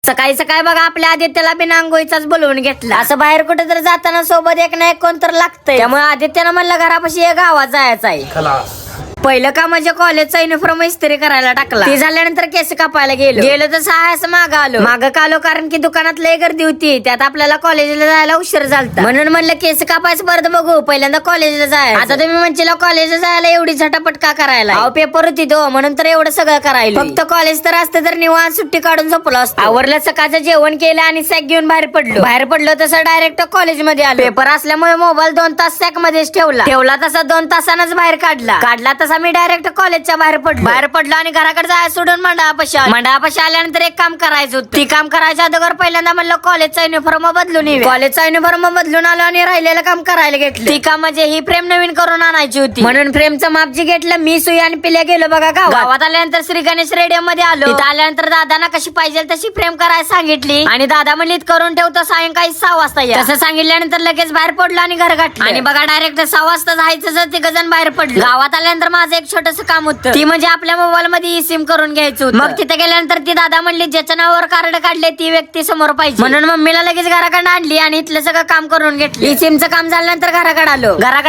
सकाळी सकाळी बघा आपल्या आदित्यला बिना आंघोळीचाच बोलवून घेतला. असं बाहेर कुठे तर जाताना सोबत एक ना एक कोण तर लागतंय. त्यामुळे आदित्यनं म्हणलं घरापाशी एक गावात जायचं आहे. पहिलं का म्हणजे कॉलेजचा युनिफॉर्म इस्त्री करायला टाकला. ते झाल्यानंतर केस कापायला गेलो तर सहा असं मागं आलो कारण की दुकानात लय गर्दी होती. त्यात आपल्याला कॉलेजला जायला उशीर झालता. म्हणून म्हणलं केस कापायचं परत बघू, पहिल्यांदा कॉलेजला जायचं. आता तुम्ही म्हणशील कॉलेजला जायला एवढी झटापट का करायला? पेपर होती तो म्हणून तर एवढं सगळं करायला. फक्त कॉलेज तर असतं तर निवांत सुट्टी काढून झोपलो असतो. आवरलं, सकाळचं जेवण केलं आणि सॅक घेऊन बाहेर पडलो तसं डायरेक्ट कॉलेजमध्ये आलो. पेपर असल्यामुळे मोबाईल 2 तास सॅक मध्येच ठेवला तसा 2 तासानच बाहेर काढला तसा मी डायरेक्ट कॉलेजच्या बाहेर पडलो आणि घराकडे जायला सोडून मंडळापाशी आल्यानंतर एक काम करायचं होतं. ती काम करायच्या अगोदर पहिल्यांदा म्हणलं कॉलेजचा युनिफॉर्म बदलून आलो आणि राहिलेलं काम करायला घेतलं. ती काम म्हणजे ही फ्रेम नवीन करून आणायची होती म्हणून फ्रेमचं माप जे घेतलं मी, सुई आणि पिल्या गेलो बघा गावात आल्यानंतर श्री गणेश रेडियम मध्ये आलो. तिथं आल्यानंतर दादांना कशी पाहिजे तशी फ्रेम करायला सांगितली आणि दादा म्हणली करून ठेवतो, सायंकाळी 6 वाजता या. तसं सांगितल्यानंतर लगेच बाहेर पडलो आणि घर गाठलं. आणि बघा डायरेक्ट 6 वाजता जायचं, 3 जण बाहेर पडलो. गावात आल्यानंतर माझं एक छोटस काम होतं. ती म्हणजे आपल्या मोबाईल मध्ये ई सिम करून घ्यायचं होतं. मग तिथे गेल्यानंतर ती दादा म्हणली ज्याच्या नावावर कार्ड काढले ती व्यक्ती समोर पाहिजे. म्हणून मम्मीला लगेच घराकडे आणली आणि इथलं सगळं काम करून घेतलं. ई सिमचं काम झाल्यानंतर घराकडे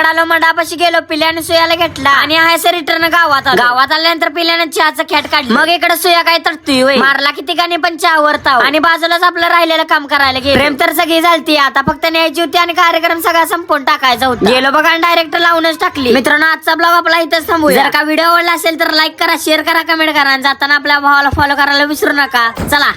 आलो मंडपाशी गेलो, पिल्याने सुयाला घेतला आणि असं रिटर्न गावात आल्यानंतर पिल्याने चहाचं खॅट काढली. मग इकडे सुया काय तरतोय मारला किती गाणी पण चहावर ताव आणि बाजूलाच आपलं राहिलेलं काम करायला गेलो. प्रेम तर सगळी झालती, आता फक्त न्यायची होती आणि कार्यक्रम सगळा संपून टाकायचा होता. गेलो बघा डायरेक्ट लावूनच टाकली. मित्रांनो आजचा ब्लॉग आपला इथंच थांबूया. जर का व्हिडिओ आवडला असेल तर लाईक करा, शेअर करा, कमेंट करा आणि जाताना आपल्या भावाला फॉलो करायला विसरू नका. चला.